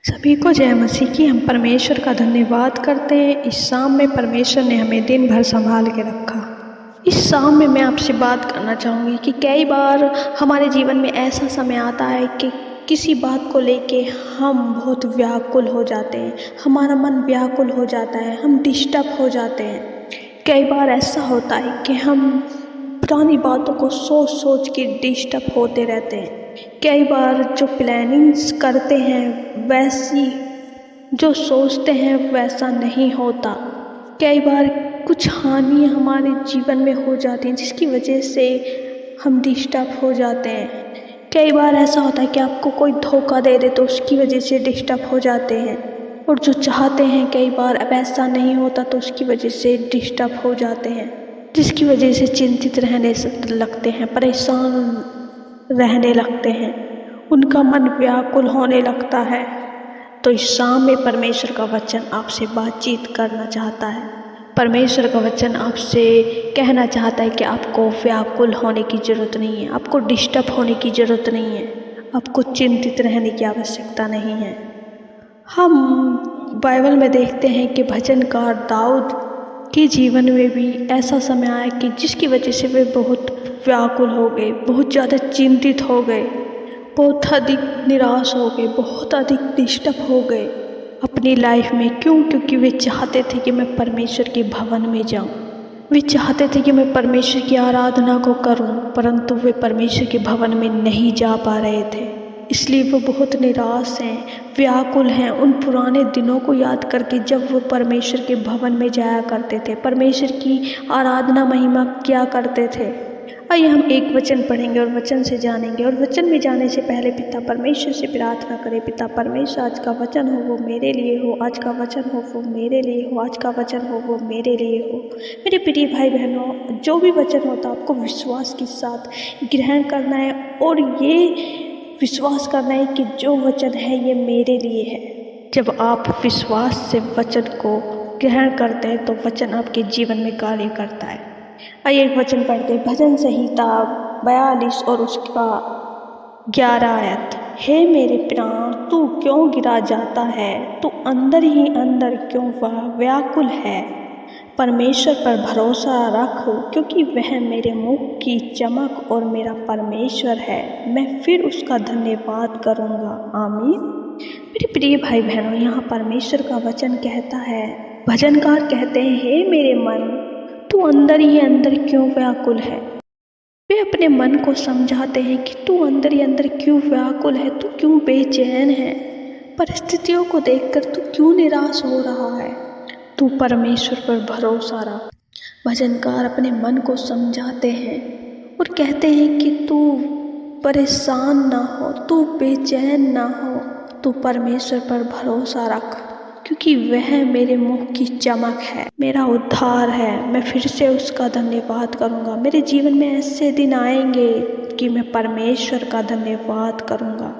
सभी को जय मसीह की। हम परमेश्वर का धन्यवाद करते हैं। इस शाम में परमेश्वर ने हमें दिन भर संभाल के रखा। इस शाम में मैं आपसे बात करना चाहूँगी कि कई बार हमारे जीवन में ऐसा समय आता है कि किसी बात को लेके हम बहुत व्याकुल हो जाते हैं, हमारा मन व्याकुल हो जाता है, हम डिस्टर्ब हो जाते हैं। कई बार ऐसा होता है कि हम पुरानी बातों को सोच सोच के डिस्टर्ब होते रहते हैं। कई बार जो प्लानिंग्स करते हैं वैसी जो सोचते हैं वैसा नहीं होता। कई बार कुछ हानि हमारे जीवन में हो जाती है जिसकी वजह से हम डिस्टर्ब हो जाते हैं। कई बार ऐसा होता है कि आपको कोई धोखा दे दे तो उसकी वजह से डिस्टर्ब हो जाते हैं, और जो चाहते हैं कई बार अब ऐसा नहीं होता तो उसकी वजह से डिस्टर्ब हो जाते हैं, जिसकी वजह से चिंतित रहने लगते हैं, परेशान रहने लगते हैं, उनका मन व्याकुल होने लगता है। तो इस शाम में परमेश्वर का वचन आपसे बातचीत करना चाहता है। परमेश्वर का वचन आपसे कहना चाहता है कि आपको व्याकुल होने की ज़रूरत नहीं है, आपको डिस्टर्ब होने की ज़रूरत नहीं है, आपको चिंतित रहने की आवश्यकता नहीं है। हम बाइबल में देखते हैं कि भजनकार दाऊद के जीवन में भी ऐसा समय आया कि जिसकी वजह से वे बहुत व्याकुल हो गए, बहुत ज़्यादा चिंतित हो गए, बहुत अधिक निराश हो गए, बहुत अधिक डिस्टर्ब हो गए अपनी लाइफ में। क्यों? क्योंकि वे चाहते थे कि मैं परमेश्वर के भवन में जाऊं, वे चाहते थे कि मैं परमेश्वर की आराधना को करूं, परंतु वे परमेश्वर के भवन में नहीं जा पा रहे थे। इसलिए वो बहुत निराश हैं, व्याकुल हैं उन पुराने दिनों को याद करके जब वो परमेश्वर के भवन में जाया करते थे, परमेश्वर की आराधना महिमा किया करते थे। आइए हम एक वचन पढ़ेंगे और वचन से जानेंगे, और वचन में जाने से पहले पिता परमेश्वर से प्रार्थना करें। पिता परमेश्वर, आज का वचन हो वो मेरे लिए हो, आज का वचन हो वो मेरे लिए हो, आज का वचन हो वो मेरे लिए हो। मेरे प्रिय भाई बहनों, जो भी वचन होता है आपको विश्वास के साथ ग्रहण करना है, और ये विश्वास करना है कि जो वचन है ये मेरे लिए है। जब आप विश्वास से वचन को ग्रहण करते हैं तो वचन आपके जीवन में कार्य करता है। आइए एक वचन पढ़ते हैं, भजन संहिता 42 और उसका 11 आयत। हे मेरे प्राण, तू क्यों गिरा जाता है, तू अंदर ही अंदर क्यों व्याकुल है। परमेश्वर पर भरोसा रख, क्योंकि वह मेरे मुख की चमक और मेरा परमेश्वर है, मैं फिर उसका धन्यवाद करूँगा। आमीन। मेरे प्रिय भाई बहनों, यहाँ परमेश्वर का वचन कहता है, भजनकार कहते हैं, हे मेरे मन, तू अंदर ही अंदर क्यों व्याकुल है। वे अपने मन को समझाते हैं कि तू अंदर ही अंदर क्यों व्याकुल है, तू क्यों बेचैन है, परिस्थितियों को देखकर तू क्यों निराश हो रहा है। तू परमेश्वर पर भरोसा रख। भजनकार अपने मन को समझाते हैं और कहते हैं कि तू परेशान ना हो, तू बेचैन ना हो, तू परमेश्वर पर भरोसा रख, क्योंकि वह मेरे मुख की चमक है, मेरा उद्धार है, मैं फिर से उसका धन्यवाद करूँगा। मेरे जीवन में ऐसे दिन आएंगे कि मैं परमेश्वर का धन्यवाद करूँगा।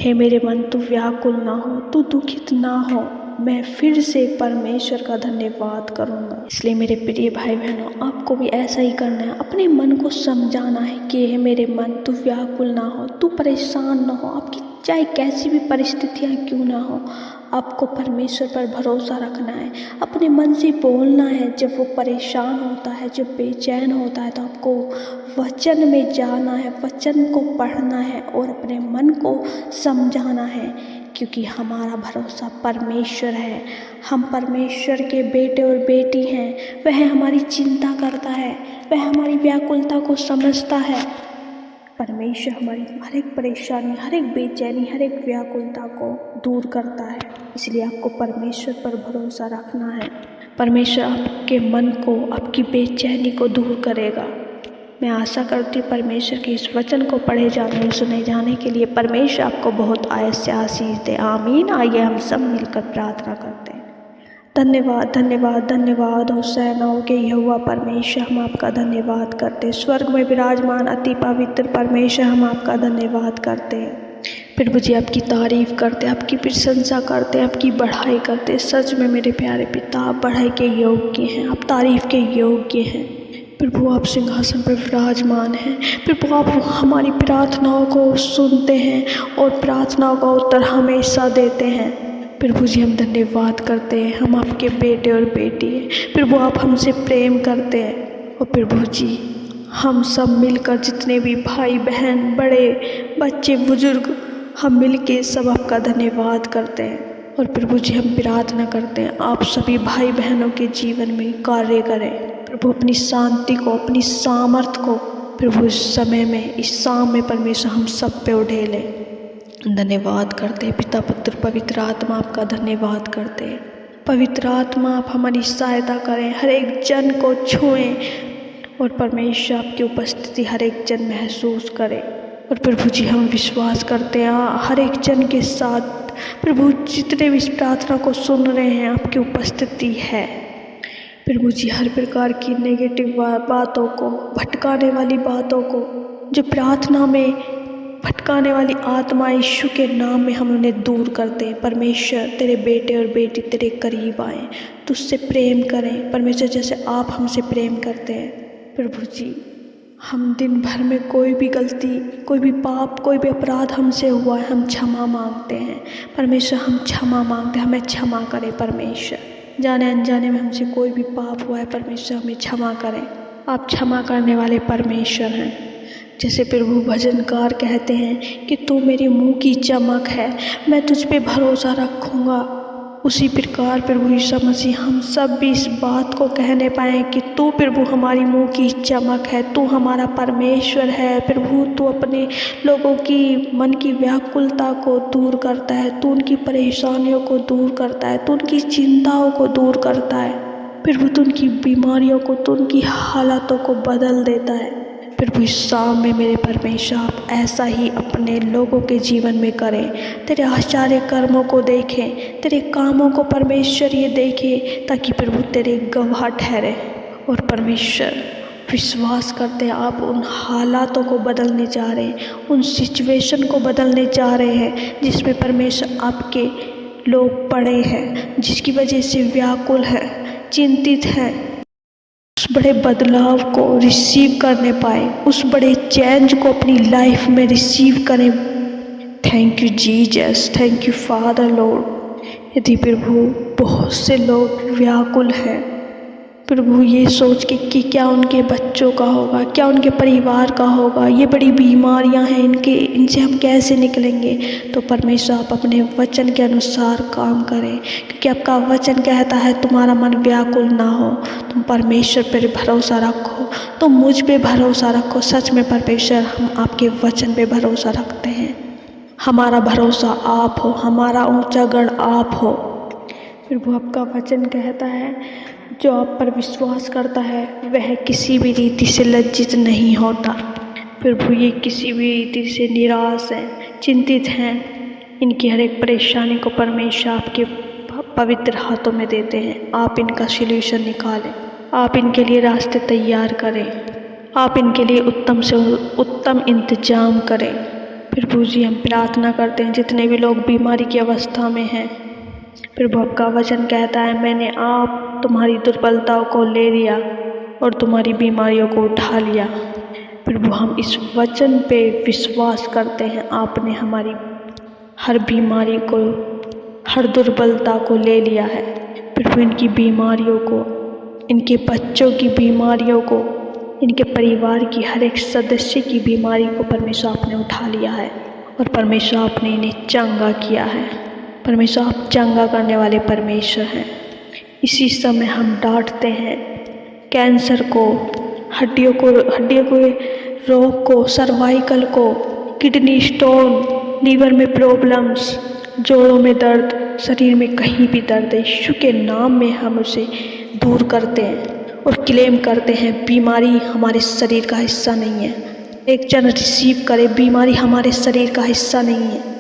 हे मेरे मन, तू व्याकुल ना हो, तू दुखित ना हो, मैं फिर से परमेश्वर का धन्यवाद करूँगा। इसलिए मेरे प्रिय भाई बहनों, आपको भी ऐसा ही करना है, अपने मन को समझाना है कि हे मेरे मन, तू व्याकुल ना हो, तू परेशान ना हो, आपकी चाहे कैसी भी परिस्थितियाँ क्यों ना हो, आपको परमेश्वर पर भरोसा रखना है, अपने मन से बोलना है। जब वो परेशान होता है, जब बेचैन होता है, तो आपको वचन में जाना है, वचन को पढ़ना है और अपने मन को समझाना है, क्योंकि हमारा भरोसा परमेश्वर है। हम परमेश्वर के बेटे और बेटी हैं। वह हमारी चिंता करता है, वह हमारी व्याकुलता को समझता है। परमेश्वर हमारी हर एक परेशानी, हर एक बेचैनी, हर एक व्याकुलता को दूर करता है। इसलिए आपको परमेश्वर पर भरोसा रखना है। परमेश्वर आपके मन को, आपकी बेचैनी को दूर करेगा। मैं आशा करती हूँ परमेश्वर के इस वचन को पढ़े जाने और सुने जाने के लिए परमेश्वर आपको बहुत आयत से आशीष दे। आमीन। आइए हम सब मिलकर प्रार्थना करते हैं। धन्यवाद धन्यवाद धन्यवाद हो सेनाओं के यहोवा परमेश्वर, हम आपका धन्यवाद करते हैं। स्वर्ग में विराजमान अति पवित्र परमेश्वर, हम आपका धन्यवाद करते हैं। प्रभु जी आपकी तारीफ करते हैं, आपकी प्रशंसा करते हैं, आपकी बढ़ाई करते हैं। सच में मेरे प्यारे पिता, आप बढ़ाई के योग्य हैं, आप तारीफ के योग्य हैं। प्रभु आप सिंहासन पर विराजमान हैं। प्रभु आप हमारी प्रार्थनाओं को सुनते हैं और प्रार्थनाओं का उत्तर हमेशा देते हैं। प्रभु जी हम धन्यवाद करते हैं, हम आपके बेटे और बेटी हैं। प्रभु आप हमसे प्रेम करते हैं और प्रभु जी हम सब मिलकर जितने भी भाई बहन बड़े बच्चे बुजुर्ग हम मिलके सब आपका धन्यवाद करते हैं। और प्रभु जी हम प्रार्थना करते हैं आप सभी भाई बहनों के जीवन में कार्य करें। प्रभु अपनी शांति को अपनी सामर्थ को प्रभु इस समय में इस शाम में परमेश्वर हम सब पे उड़ेलें। धन्यवाद करते हैं पिता पुत्र पवित्र आत्मा आपका धन्यवाद करते हैं। पवित्र आत्मा आप हमारी सहायता करें, हर एक जन को छुएं और परमेश्वर आपकी उपस्थिति हर एक जन महसूस करे। और प्रभु जी हम विश्वास करते हैं हर एक जन के साथ प्रभु जितने भी इस प्रार्थना को सुन रहे हैं आपकी उपस्थिति है। प्रभु जी हर प्रकार की नेगेटिव बातों को, भटकाने वाली बातों को, जो प्रार्थना में भटकाने वाली आत्मा यीशु के नाम में हम उन्हें दूर करते हैं। परमेश्वर तेरे बेटे और बेटी तेरे करीब आएँ, तुझसे प्रेम करें परमेश्वर जैसे आप हमसे प्रेम करते हैं। प्रभु जी हम दिन भर में कोई भी गलती, कोई भी पाप, कोई भी अपराध हमसे हुआ है हम क्षमा मांगते हैं। परमेश्वर हम क्षमा मांगते हैं, हमें क्षमा करें परमेश्वर। जाने अनजाने में हमसे कोई भी पाप हुआ है परमेश्वर हमें क्षमा करें। आप क्षमा करने वाले परमेश्वर हैं। जैसे प्रभु भजनकार कहते हैं कि तू मेरे मुंह की चमक है, मैं तुझ पे भरोसा रखूँगा, उसी प्रकार प्रभु यीशु मसीह हम सब भी इस बात को कहने पाएँ कि तू प्रभु हमारी मुंह की चमक है, तू हमारा परमेश्वर है। प्रभु तू अपने लोगों की मन की व्याकुलता को दूर करता है, तू उनकी परेशानियों को दूर करता है, तू उनकी चिंताओं को दूर करता है। प्रभु तू उनकी बीमारियों को, तू उनकी हालातों को बदल देता है। प्रभु इस शाम में मेरे परमेश्वर आप ऐसा ही अपने लोगों के जीवन में करें। तेरे आश्चर्य कर्मों को देखें, तेरे कामों को परमेश्वर ये देखें ताकि प्रभु तेरे गवाह ठहरे। और परमेश्वर विश्वास करते हैं आप उन हालातों को बदलने जा रहे हैं, उन सिचुएशन को बदलने जा रहे हैं जिसमें परमेश्वर आपके लोग पड़े हैं, जिसकी वजह से व्याकुल है, चिंतित हैं। उस बड़े बदलाव को रिसीव करने पाए, उस बड़े चेंज को अपनी लाइफ में रिसीव करें। Thank you Jesus, thank you father Lord. यदि प्रभु बहुत से लोग व्याकुल हैं प्रभु ये सोच के कि क्या उनके बच्चों का होगा, क्या उनके परिवार का होगा, ये बड़ी बीमारियां हैं इनसे हम कैसे निकलेंगे, तो परमेश्वर आप अपने वचन के अनुसार काम करें, क्योंकि आपका वचन कहता है तुम्हारा मन व्याकुल ना हो, तुम परमेश्वर पर भरोसा रखो, तुम मुझ पे भरोसा रखो। सच में परमेश्वर हम आपके वचन पे भरोसा रखते हैं, हमारा भरोसा आप हो, हमारा ऊंचा गढ़ आप हो। प्रभु आपका वचन कहता है जो आप पर विश्वास करता है वह किसी भी रीति से लज्जित नहीं होता। प्रभु ये किसी भी रीति से निराश हैं, चिंतित हैं, इनकी हर एक परेशानी को परमेश्वर आपके पवित्र हाथों में देते हैं। आप इनका सॉल्यूशन निकालें, आप इनके लिए रास्ते तैयार करें, आप इनके लिए उत्तम से उत्तम इंतजाम करें। प्रभु जी हम प्रार्थना करते हैं जितने भी लोग बीमारी की अवस्था में हैं, प्रभु आपका वचन कहता है मैंने आप तुम्हारी दुर्बलताओं को ले लिया और तुम्हारी बीमारियों को उठा लिया। प्रभु हम इस वचन पे विश्वास करते हैं, आपने हमारी हर बीमारी को, हर दुर्बलता को ले लिया है। प्रभु इनकी बीमारियों को, इनके बच्चों की बीमारियों को, इनके परिवार की हर एक सदस्य की बीमारी को परमेश्वर आपने उठा लिया है और परमेश्वर आपने इन्हें चंगा किया है। परमेश्वर आप चंगा करने वाले परमेश्वर हैं। इसी समय हम डांटते हैं कैंसर को, हड्डियों को रोग को, सर्वाइकल को, किडनी स्टोन, लीवर में प्रॉब्लम्स, जोड़ों में दर्द, शरीर में कहीं भी दर्द है, यीशु के नाम में हम उसे दूर करते हैं और क्लेम करते हैं बीमारी हमारे शरीर का हिस्सा नहीं है। एक जन रिसीव करे, बीमारी हमारे शरीर का हिस्सा नहीं है।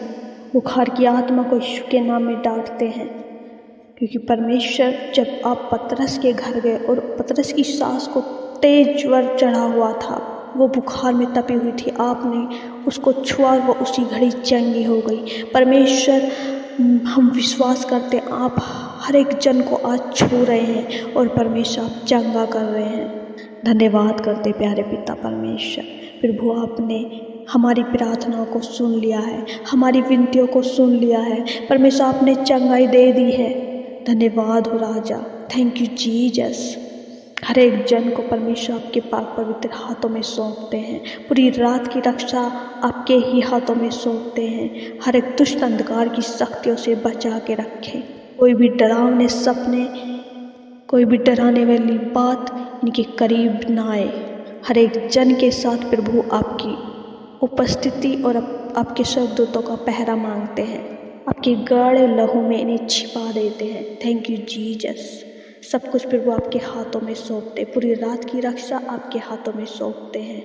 बुखार की आत्मा को यीशु के नाम में डांटते हैं, क्योंकि परमेश्वर जब आप पतरस के घर गए और पतरस की सास को तेज ज्वर चढ़ा हुआ था, वो बुखार में तपी हुई थी, आपने उसको छुआ, वो उसी घड़ी चंगी हो गई। परमेश्वर हम विश्वास करते हैं आप हर एक जन को आज छू रहे हैं और परमेश्वर आप चंगा कर रहे हैं। धन्यवाद करते प्यारे पिता परमेश्वर। प्रभु आपने हमारी प्रार्थनाओं को सुन लिया है, हमारी विनतियों को सुन लिया है। परमेश्वर आपने चंगाई दे दी है। धन्यवाद हो राजा, थैंक यू जीसस। हर एक जन को परमेश्वर आपके पाक पवित्र हाथों में सौंपते हैं। पूरी रात की रक्षा आपके ही हाथों में सौंपते हैं। हर एक दुष्ट अंधकार की शक्तियों से बचा के रखें। कोई भी डरावने सपने, कोई भी डराने वाली बात इनके करीब ना आए। हर एक जन के साथ प्रभु आपकी उपस्थिति और आपके स्वर्गदूतों का पहरा मांगते हैं। आपके गाढ़े लहू में इन्हें छिपा देते हैं। Thank you Jesus. सब कुछ प्रभु आपके हाथों में सौंपते, पूरी रात की रक्षा आपके हाथों में सौंपते हैं।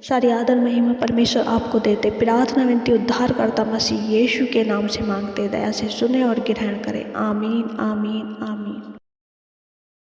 सारी आदर महिमा परमेश्वर आपको देते। प्रार्थना विनती उद्धारकर्ता मसीह यीशु के नाम से मांगते, दया से सुने और ग्रहण करें। आमीन आमीन आमीन।